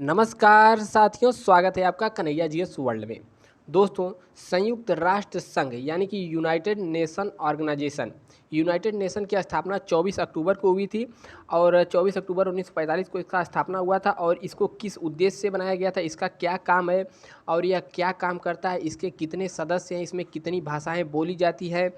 नमस्कार साथियों, स्वागत है आपका कन्हैया जीएस वर्ल्ड में। दोस्तों, संयुक्त राष्ट्र संघ यानी कि United Nation Organisation, United Nation की स्थापना 24 अक्टूबर को हुई थी और 24 अक्टूबर 1945 को इसका स्थापना हुआ था। और इसको किस उद्देश्य से बनाया गया था, इसका क्या काम है और यह क्या काम करता है, इसके कितने सदस्य हैं, इसमें कितनी भाषाएं बोली जाती है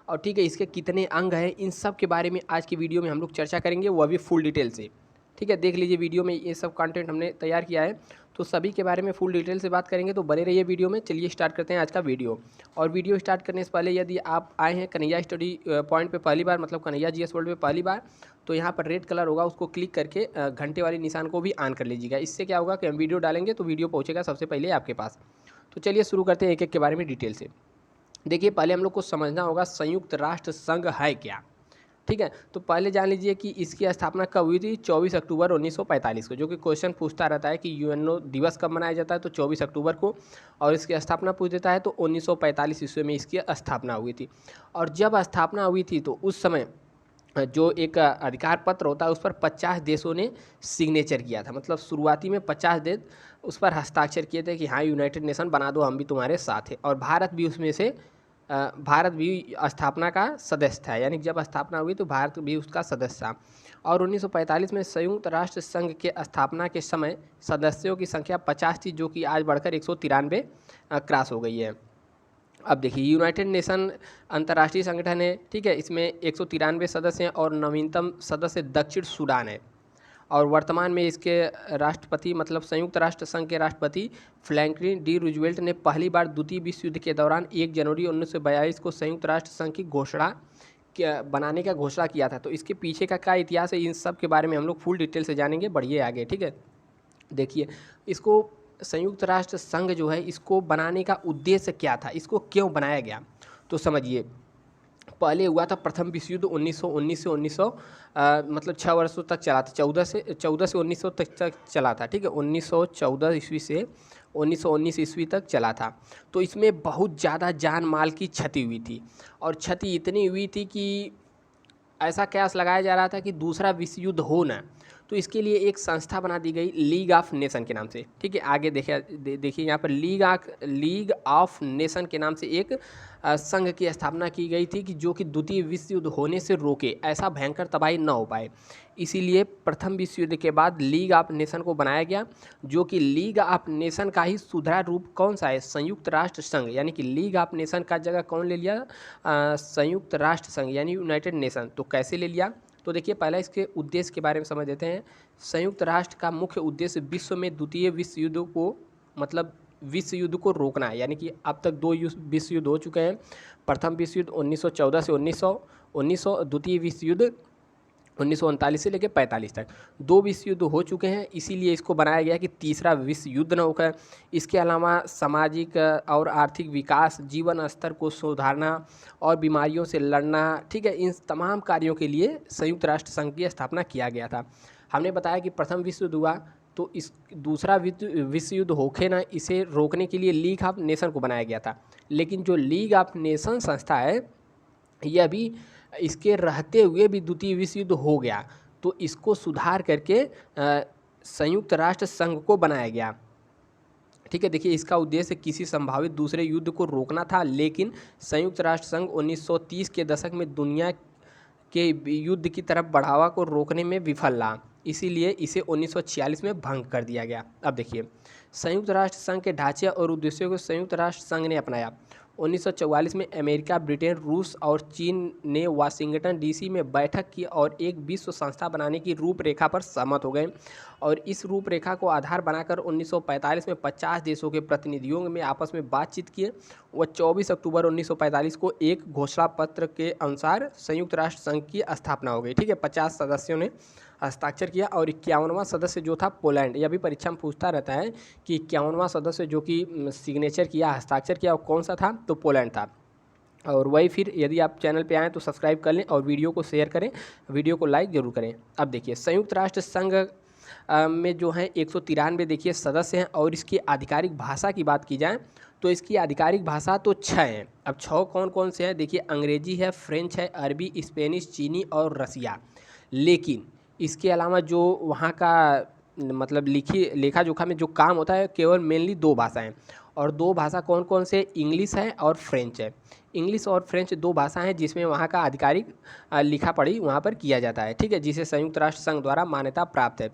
और ठीक है, इसके कितने अंग हैं, इन सब के बारे में आज की वीडियो में हम लोग चर्चा करेंगे, वह भी फुल डिटेल से। ठीक है, देख लीजिए वीडियो में ये सब कंटेंट हमने तैयार किया है, तो सभी के बारे में फुल डिटेल से बात करेंगे, तो बने रहिए वीडियो में। चलिए स्टार्ट करते हैं आज का वीडियो। और वीडियो स्टार्ट करने से पहले यदि आप आए हैं कन्हैया स्टडी पॉइंट पे पहली बार, मतलब कन्हैया जीएस वर्ल्ड पे पहली बार, तो यहाँ पर रेड कलर होगा, उसको क्लिक करके घंटे वाली निशान को भी ऑन कर लीजिएगा। इससे क्या होगा कि हम वीडियो डालेंगे तो वीडियो पहुँचेगा सबसे पहले आपके पास। तो चलिए शुरू करते हैं एक एक के बारे में डिटेल से। देखिए, पहले हम लोग को समझना होगा संयुक्त राष्ट्र संघ है क्या। ठीक है, तो पहले जान लीजिए कि इसकी स्थापना कब हुई थी। 24 अक्टूबर 1945 को, जो कि क्वेश्चन पूछता रहता है कि यूएनओ दिवस कब मनाया जाता है, तो 24 अक्टूबर को। और इसकी स्थापना पूछ देता है तो 1945 ईस्वी में इसकी स्थापना हुई थी। और जब स्थापना हुई थी तो उस समय जो एक अधिकार पत्र होता है उस पर 50 देशों ने सिग्नेचर किया था। मतलब शुरुआती में 50 देश उस पर हस्ताक्षर किए थे कि हाँ, यूनाइटेड नेशन बना दो, हम भी तुम्हारे साथ हैं। और भारत भी उसमें से भारत भी स्थापना का सदस्य था, यानी कि जब स्थापना हुई तो भारत भी उसका सदस्य था। और 1945 में संयुक्त राष्ट्र संघ के स्थापना के समय सदस्यों की संख्या 50 थी, जो कि आज बढ़कर 193 क्रॉस हो गई है। अब देखिए, यूनाइटेड नेशन अंतर्राष्ट्रीय संगठन है, ठीक है, इसमें 193 सदस्य हैं और नवीनतम सदस्य दक्षिण सूडान है। और वर्तमान में इसके राष्ट्रपति, मतलब संयुक्त राष्ट्र संघ के राष्ट्रपति फ्रैंकलिन डी रूजवेल्ट ने पहली बार द्वितीय विश्व युद्ध के दौरान 1 जनवरी 1942 को संयुक्त राष्ट्र संघ की घोषणा बनाने का घोषणा किया था। तो इसके पीछे का क्या इतिहास है, इन सब के बारे में हम लोग फुल डिटेल से जानेंगे। बढ़िए आगे, ठीक है। देखिए, इसको संयुक्त राष्ट्र संघ जो है, इसको बनाने का उद्देश्य क्या था, इसको क्यों बनाया गया, तो समझिए। पहले हुआ था प्रथम विश्व युद्ध 1919 से 1900 मतलब 6 वर्षों तक चला था। 14 से 1900 तक चला था। ठीक है, 1914 ईस्वी से 1919 ईस्वी तक चला था। तो इसमें बहुत ज़्यादा जान माल की क्षति हुई थी। और क्षति इतनी हुई थी कि ऐसा कयास लगाया जा रहा था कि दूसरा विश्व युद्ध हो ना। तो इसके लिए एक संस्था बना दी गई लीग ऑफ नेशन के नाम से। ठीक है, आगे देखिए यहाँ पर लीग ऑफ नेशन के नाम से एक संघ की स्थापना की गई थी कि जो कि द्वितीय विश्व युद्ध होने से रोके, ऐसा भयंकर तबाही न हो पाए। इसीलिए प्रथम विश्व युद्ध के बाद लीग ऑफ नेशन को बनाया गया, जो कि लीग ऑफ नेशन का ही सुधरा रूप कौन सा है, संयुक्त राष्ट्र संघ। यानी कि लीग ऑफ नेशन का जगह कौन ले लिया, संयुक्त राष्ट्र संघ यानी यूनाइटेड नेशन। तो कैसे ले लिया, तो देखिए पहले इसके उद्देश्य के बारे में समझ लेते हैं। संयुक्त राष्ट्र का मुख्य उद्देश्य विश्व में द्वितीय विश्व युद्ध को, मतलब विश्व युद्ध को रोकना है। यानी कि अब तक 2 विश्व युद्ध हो चुके हैं। प्रथम विश्व युद्ध 1914 से 1900, द्वितीय विश्व युद्ध 1939 से लेकर 45 तक 2 विश्व युद्ध हो चुके हैं। इसीलिए इसको बनाया गया कि तीसरा विश्व युद्ध न होकर। इसके अलावा सामाजिक और आर्थिक विकास, जीवन स्तर को सुधारना और बीमारियों से लड़ना, ठीक है, इन तमाम कार्यों के लिए संयुक्त राष्ट्र संघ की स्थापना किया गया था। हमने बताया कि प्रथम विश्व युद्ध हुआ तो इस दूसरा विश्व युद्ध होके ना, इसे रोकने के लिए लीग ऑफ नेशन को बनाया गया था। लेकिन जो लीग ऑफ नेशन संस्था है, यह भी इसके रहते हुए भी द्वितीय विश्व युद्ध हो गया, तो इसको सुधार करके संयुक्त राष्ट्र संघ को बनाया गया। ठीक है, देखिए इसका उद्देश्य किसी संभावित दूसरे युद्ध को रोकना था, लेकिन संयुक्त राष्ट्र संघ 1930 के दशक में दुनिया के युद्ध की तरफ बढ़ावा को रोकने में विफल रहा। इसीलिए इसे 1946 में भंग कर दिया गया। अब देखिए, संयुक्त राष्ट्र संघ के ढांचे और उद्देश्यों को संयुक्त राष्ट्र संघ ने अपनाया। 1944 में अमेरिका, ब्रिटेन, रूस और चीन ने वाशिंगटन डीसी में बैठक की और एक विश्व संस्था बनाने की रूपरेखा पर सहमत हो गए। और इस रूपरेखा को आधार बनाकर 1945 में 50 देशों के प्रतिनिधियों में आपस में बातचीत किए। वह 24 अक्टूबर 1945 को एक घोषणा पत्र के अनुसार संयुक्त राष्ट्र संघ की स्थापना हो गई। ठीक है, 50 सदस्यों ने हस्ताक्षर किया। और 51वां सदस्य जो था पोलैंड, यह भी परीक्षा में पूछता रहता है कि 51वां सदस्य जो कि सिग्नेचर किया, हस्ताक्षर किया, वो कौन सा था, तो पोलैंड था। और वही फिर, यदि आप चैनल पे आएँ तो सब्सक्राइब कर लें और वीडियो को शेयर करें, वीडियो को लाइक जरूर करें। अब देखिए, संयुक्त राष्ट्र संघ में जो है 193 देखिए सदस्य हैं। और इसकी आधिकारिक भाषा की बात की जाए तो इसकी आधिकारिक भाषा तो 6 हैं। अब 6 कौन कौन से हैं, देखिए अंग्रेजी है, फ्रेंच है, अरबी, स्पेनिश, चीनी और रसिया। लेकिन इसके अलावा जो वहाँ का मतलब लेखा जोखा में जो काम होता है केवल मेनली 2 भाषाएं, और 2 भाषा कौन कौन से, इंग्लिश है और फ्रेंच है। इंग्लिश और फ्रेंच 2 भाषा हैं जिसमें वहाँ का आधिकारिक लिखा पढ़ी वहाँ पर किया जाता है, ठीक है, जिसे संयुक्त राष्ट्र संघ द्वारा मान्यता प्राप्त है।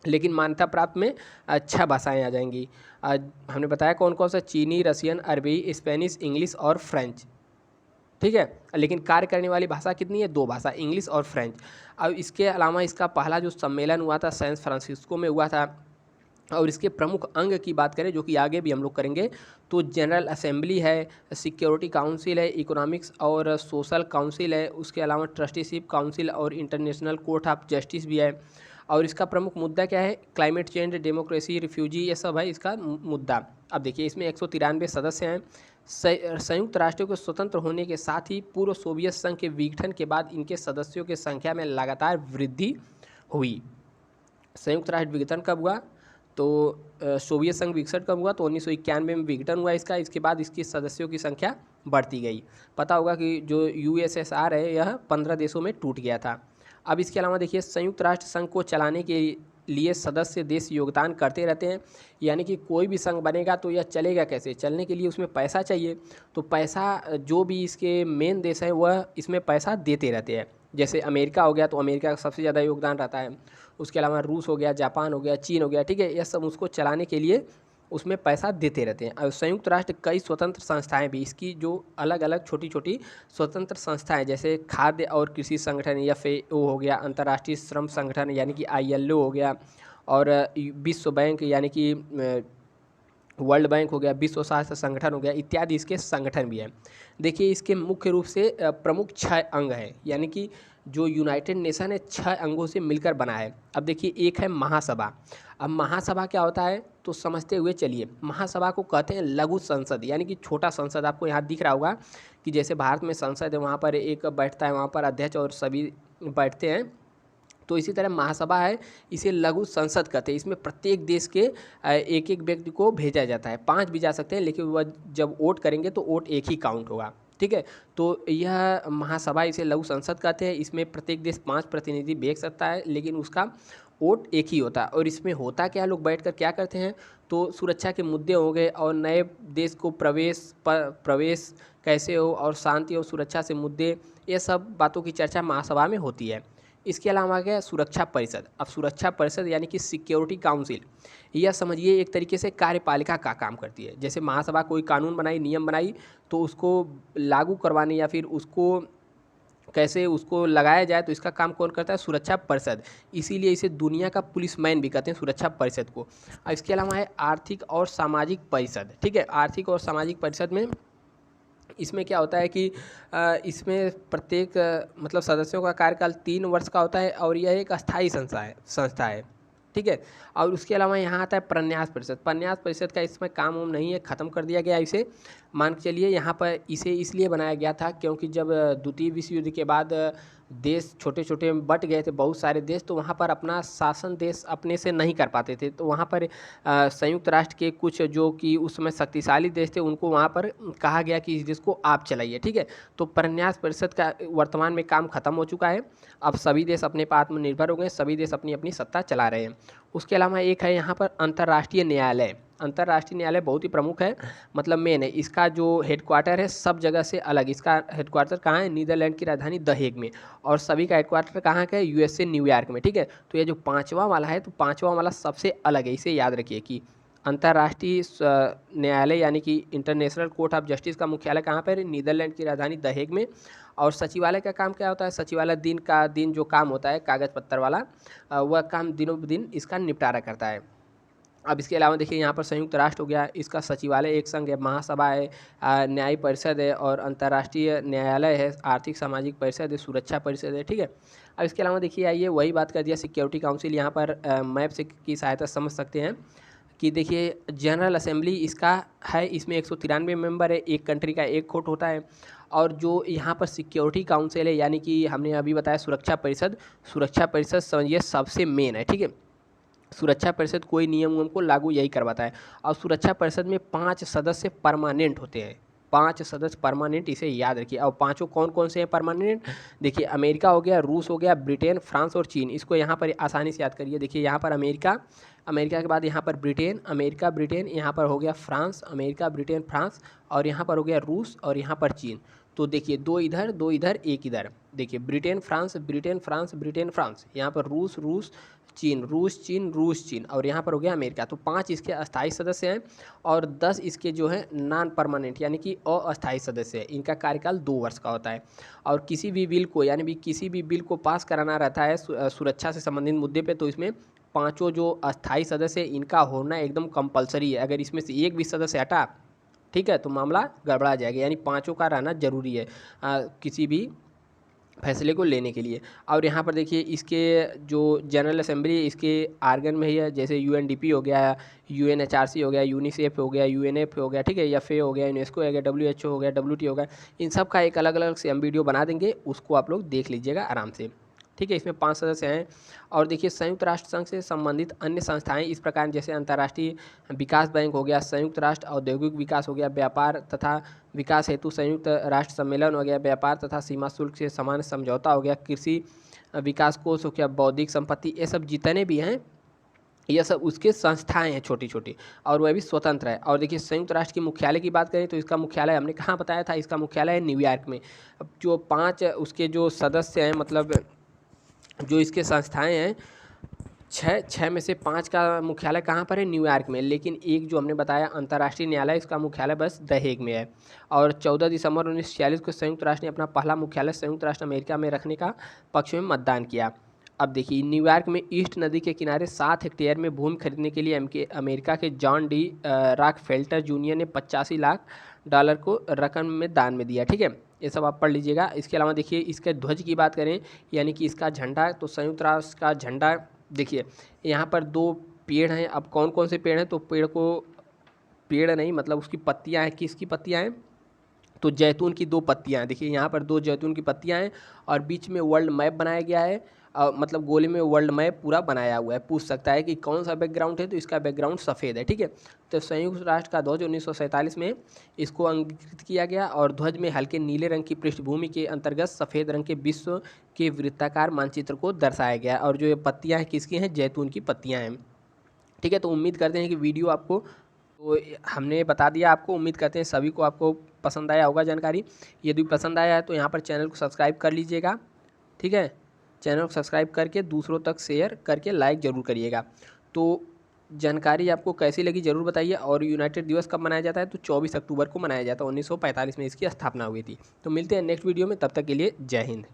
लेकिन मान्यता प्राप्त में 6 भाषाएं आ जाएंगी। हमने बताया कौन कौन सा, चीनी, रसियन, अरबी, स्पेनिश, इंग्लिश और फ्रेंच, ठीक है। लेकिन कार्य करने वाली भाषा कितनी है, 2 भाषा, इंग्लिश और फ्रेंच। अब इसके अलावा इसका पहला जो सम्मेलन हुआ था सैन फ्रांसिस्को में हुआ था, और इसके प्रमुख अंग की बात करें जो कि आगे भी हम लोग करेंगे, तो जनरल असेंबली है, सिक्योरिटी काउंसिल है, इकोनॉमिक्स और सोशल काउंसिल है, उसके अलावा ट्रस्टीशिप काउंसिल और इंटरनेशनल कोर्ट ऑफ जस्टिस भी है। और इसका प्रमुख मुद्दा क्या है, क्लाइमेट चेंज, डेमोक्रेसी, रिफ्यूजी, ये सब है इसका मुद्दा। अब देखिए इसमें 193 सदस्य हैं। संयुक्त राष्ट्रों के स्वतंत्र होने के साथ ही पूर्व सोवियत संघ के विघटन के बाद इनके सदस्यों की संख्या में लगातार वृद्धि हुई। संयुक्त राष्ट्र विघटन कब हुआ, तो सोवियत संघ विघटन कब हुआ, तो 1991 में विघटन हुआ इसका। इसके बाद इसकी सदस्यों की संख्या बढ़ती गई। पता होगा कि जो यूएसएसआर है यह 15 देशों में टूट गया था। अब इसके अलावा देखिए संयुक्त राष्ट्र संघ को चलाने के लिए सदस्य देश योगदान करते रहते हैं, यानी कि कोई भी संघ बनेगा तो यह चलेगा कैसे, चलने के लिए उसमें पैसा चाहिए। तो पैसा जो भी इसके मेन देश हैं वह इसमें पैसा देते रहते हैं। जैसे अमेरिका हो गया तो अमेरिका का सबसे ज़्यादा योगदान रहता है, उसके अलावा रूस हो गया, जापान हो गया, चीन हो गया, ठीक है, यह सब उसको चलाने के लिए उसमें पैसा देते रहते हैं। और संयुक्त राष्ट्र कई स्वतंत्र संस्थाएं भी, इसकी जो अलग अलग छोटी छोटी स्वतंत्र संस्थाएं, जैसे खाद्य और कृषि संगठन FAO हो गया, अंतर्राष्ट्रीय श्रम संगठन यानी कि ILO हो गया, और विश्व बैंक यानी कि वर्ल्ड बैंक हो गया, विश्व स्वास्थ्य संगठन हो गया, इत्यादि इसके संगठन भी हैं। देखिए इसके मुख्य रूप से प्रमुख 6 अंग हैं, यानी कि जो यूनाइटेड नेशन है 6 अंगों से मिलकर बना है। अब देखिए एक है महासभा। अब महासभा क्या होता है तो समझते हुए चलिए, महासभा को कहते हैं लघु संसद, यानी कि छोटा संसद। आपको यहाँ दिख रहा होगा कि जैसे भारत में संसद है, वहाँ पर एक बैठता है, वहाँ पर अध्यक्ष और सभी बैठते हैं, तो इसी तरह महासभा है, इसे लघु संसद कहते हैं। इसमें प्रत्येक देश के एक एक व्यक्ति को भेजा जाता है, 5 भी जा सकते हैं, लेकिन वह जब वोट करेंगे तो वोट एक ही काउंट होगा, ठीक है। तो यह महासभा, इसे लघु संसद कहते हैं। इसमें प्रत्येक देश 5 प्रतिनिधि भेज सकता है, लेकिन उसका वोट एक ही होता है। और इसमें होता क्या, लोग बैठकर क्या करते हैं, तो सुरक्षा के मुद्दे हो गए, और नए देश को प्रवेश कैसे हो, और शांति और सुरक्षा से मुद्दे, ये सब बातों की चर्चा महासभा में होती है। इसके अलावा आ गया सुरक्षा परिषद। अब सुरक्षा परिषद यानी कि सिक्योरिटी काउंसिल, यह समझिए एक तरीके से कार्यपालिका का काम करती है। जैसे महासभा कोई कानून बनाई, नियम बनाई, तो उसको लागू करवाने या फिर उसको कैसे उसको लगाया जाए, तो इसका काम कौन करता है, सुरक्षा परिषद। इसीलिए इसे दुनिया का पुलिसमैन भी कहते हैं, सुरक्षा परिषद को। और इसके अलावा है आर्थिक और सामाजिक परिषद, ठीक है। आर्थिक और सामाजिक परिषद में इसमें क्या होता है कि इसमें प्रत्येक मतलब सदस्यों का कार्यकाल 3 वर्ष का होता है, और यह एक अस्थायी संस्था है, ठीक है। और उसके अलावा यहाँ आता है प्रन्यास परिषद। प्रन्यास परिषद का इसमें काम वाम नहीं है, ख़त्म कर दिया गया इसे। मान के चलिए यहाँ पर इसे इसलिए बनाया गया था क्योंकि जब द्वितीय विश्व युद्ध के बाद देश छोटे छोटे बट गए थे, बहुत सारे देश, तो वहाँ पर अपना शासन देश अपने से नहीं कर पाते थे। तो वहाँ पर संयुक्त राष्ट्र के कुछ जो कि उस समय शक्तिशाली देश थे, उनको वहाँ पर कहा गया कि इस देश को आप चलाइए, ठीक है। तो प्रन्यास परिषद का वर्तमान में काम खत्म हो चुका है। अब सभी देश अपने पर आत्मनिर्भर हो गए, सभी देश अपनी अपनी सत्ता चला रहे हैं। उसके अलावा एक है यहाँ पर अंतर्राष्ट्रीय न्यायालय। अंतर्राष्ट्रीय न्यायालय बहुत ही प्रमुख है, मतलब मेन है। इसका जो हेडक्वार्टर है सब जगह से अलग, इसका हेडक्वार्टर कहाँ है, नीदरलैंड की राजधानी द हेग में, और सभी का हेडक्वार्टर कहाँ का है, USA न्यूयॉर्क में, ठीक है। तो ये जो 5वां वाला है, तो 5वां वाला सबसे अलग है, इसे याद रखिए कि अंतर्राष्ट्रीय न्यायालय यानी कि इंटरनेशनल कोर्ट ऑफ जस्टिस का मुख्यालय कहाँ पर है, नीदरलैंड की राजधानी द हेग में। और सचिवालय का काम क्या होता है, सचिवालय दिन जो काम होता है कागज़ पत्तर वाला, वह काम दिनों दिन इसका निपटारा करता है। अब इसके अलावा देखिए यहाँ पर संयुक्त राष्ट्र हो गया, इसका सचिवालय एक संघ है, महासभा है, न्याय परिषद है, और अंतर्राष्ट्रीय न्यायालय है, आर्थिक सामाजिक परिषद है, सुरक्षा परिषद है, ठीक है। अब इसके अलावा देखिए आइए वही बात कर दिया सिक्योरिटी काउंसिल। यहाँ पर मैप से की सहायता समझ सकते हैं कि देखिए जनरल असेंबली इसका है, इसमें 193 मेंबर है, एक कंट्री का एक वोट होता है। और जो यहाँ पर सिक्योरिटी काउंसिल है, यानी कि हमने अभी बताया सुरक्षा परिषद समझिए सबसे मेन है, ठीक है। सुरक्षा परिषद कोई नियम को लागू यही करवाता है, और सुरक्षा परिषद में 5 सदस्य परमानेंट होते हैं, 5 सदस्य परमानेंट, इसे याद रखिए। और पांचों कौन कौन से हैं परमानेंट? देखिए अमेरिका हो गया, रूस हो गया, ब्रिटेन, फ्रांस और चीन। इसको यहाँ पर आसानी से याद करिए। देखिए यहाँ पर अमेरिका, अमेरिका के बाद यहाँ पर ब्रिटेन, अमेरिका ब्रिटेन, यहाँ पर हो गया फ्रांस, अमेरिका ब्रिटेन फ्रांस, और यहाँ पर हो गया रूस, और यहाँ पर चीन। तो देखिए दो इधर एक इधर। देखिए Britain France Britain France Britain France, यहाँ पर रूस रूस चीन, रूस चीन रूस चीन, और यहाँ पर हो गया अमेरिका। तो 5 इसके अस्थायी सदस्य हैं और 10 इसके जो है नॉन परमानेंट यानी कि अस्थायी सदस्य हैं। इनका कार्यकाल 2 वर्ष का होता है। और किसी भी बिल को यानी किसी भी बिल को पास कराना रहता है सुरक्षा से संबंधित मुद्दे पे, तो इसमें पांचों जो अस्थायी सदस्य हैं इनका होना एकदम कंपलसरी है। अगर इसमें से एक भी सदस्य हटा, ठीक है, तो मामला गड़बड़ा जाएगा। यानी पांचों का रहना जरूरी है किसी भी फैसले को लेने के लिए। और यहाँ पर देखिए इसके जो जनरल असेंबली इसके आर्गन में ही है, जैसे यूएनडीपी हो गया, यूएनएचआरसी हो गया, यूनिसेफ हो गया, यूएनएफ हो गया, ठीक है, एफए हो गया, यूनेस्को हो गया, डब्ल्यूएचओ हो गया, डब्ल्यूटीओ हो गया। इन सब का एक अलग अलग से हम वीडियो बना देंगे, उसको आप लोग देख लीजिएगा आराम से, ठीक है। इसमें 5 सदस्य हैं। और देखिए संयुक्त राष्ट्र संघ से संबंधित अन्य संस्थाएं इस प्रकार, जैसे अंतर्राष्ट्रीय विकास बैंक हो गया, संयुक्त राष्ट्र औद्योगिक विकास हो गया, व्यापार तथा विकास हेतु संयुक्त राष्ट्र सम्मेलन हो गया, व्यापार तथा सीमा शुल्क से समान समझौता हो गया, कृषि विकास कोष हो गया, बौद्धिक संपत्ति, ये सब जितने भी हैं ये सब उसके संस्थाएं हैं छोटी छोटी, और वह भी स्वतंत्र है। और देखिए संयुक्त राष्ट्र की मुख्यालय की बात करें तो इसका मुख्यालय हमने कहाँ बताया था, इसका मुख्यालय है न्यूयॉर्क में। अब जो 5 उसके जो सदस्य हैं, मतलब जो इसके संस्थाएं हैं, छः में से 5 का मुख्यालय कहाँ पर है? न्यूयॉर्क में। लेकिन एक जो हमने बताया अंतर्राष्ट्रीय न्यायालय, इसका मुख्यालय बस द हेग में है। और 14 दिसंबर 1946 को संयुक्त राष्ट्र ने अपना पहला मुख्यालय संयुक्त राष्ट्र अमेरिका में रखने का पक्ष में मतदान किया। अब देखिए न्यूयॉर्क में ईस्ट नदी के किनारे 7 हेक्टेयर में भूमि खरीदने के लिए अमेरिका के जॉन डी रॉकफेल्टर जूनियर ने $85 लाख को रकम में दान में दिया, ठीक है। ये सब आप पढ़ लीजिएगा। इसके अलावा देखिए इसके ध्वज की बात करें, यानी कि इसका झंडा, तो संयुक्त राष्ट्र का झंडा, देखिए यहाँ पर 2 पेड़ हैं। अब कौन कौन से पेड़ हैं? तो पेड़ नहीं, मतलब उसकी पत्तियाँ हैं। किसकी पत्तियाँ हैं? तो जैतून की 2 पत्तियाँ हैं। देखिए यहाँ पर 2 जैतून की पत्तियाँ हैं, और बीच में वर्ल्ड मैप बनाया गया है। मतलब गोले में वर्ल्ड मैप पूरा बनाया हुआ है। पूछ सकता है कि कौन सा बैकग्राउंड है, तो इसका बैकग्राउंड सफ़ेद है, ठीक है। तो संयुक्त राष्ट्र का ध्वज 1947 में इसको अंगीकृत किया गया, और ध्वज में हल्के नीले रंग की पृष्ठभूमि के अंतर्गत सफ़ेद रंग के विश्व के वृत्ताकार मानचित्र को दर्शाया गया। और जो ये पत्तियाँ हैं किसकी हैं? जैतून की पत्तियाँ हैं, ठीक है। तो उम्मीद करते हैं कि वीडियो आपको, तो हमने बता दिया आपको, उम्मीद करते हैं सभी को आपको पसंद आया होगा जानकारी। यदि पसंद आया है तो यहाँ पर चैनल को सब्सक्राइब कर लीजिएगा, ठीक है। चैनल को सब्सक्राइब करके दूसरों तक शेयर करके लाइक ज़रूर करिएगा। तो जानकारी आपको कैसी लगी ज़रूर बताइए। और यूनाइटेड दिवस कब मनाया जाता है? तो 24 अक्टूबर को मनाया जाता है। 1945 में इसकी स्थापना हुई थी। तो मिलते हैं नेक्स्ट वीडियो में, तब तक के लिए जय हिंद।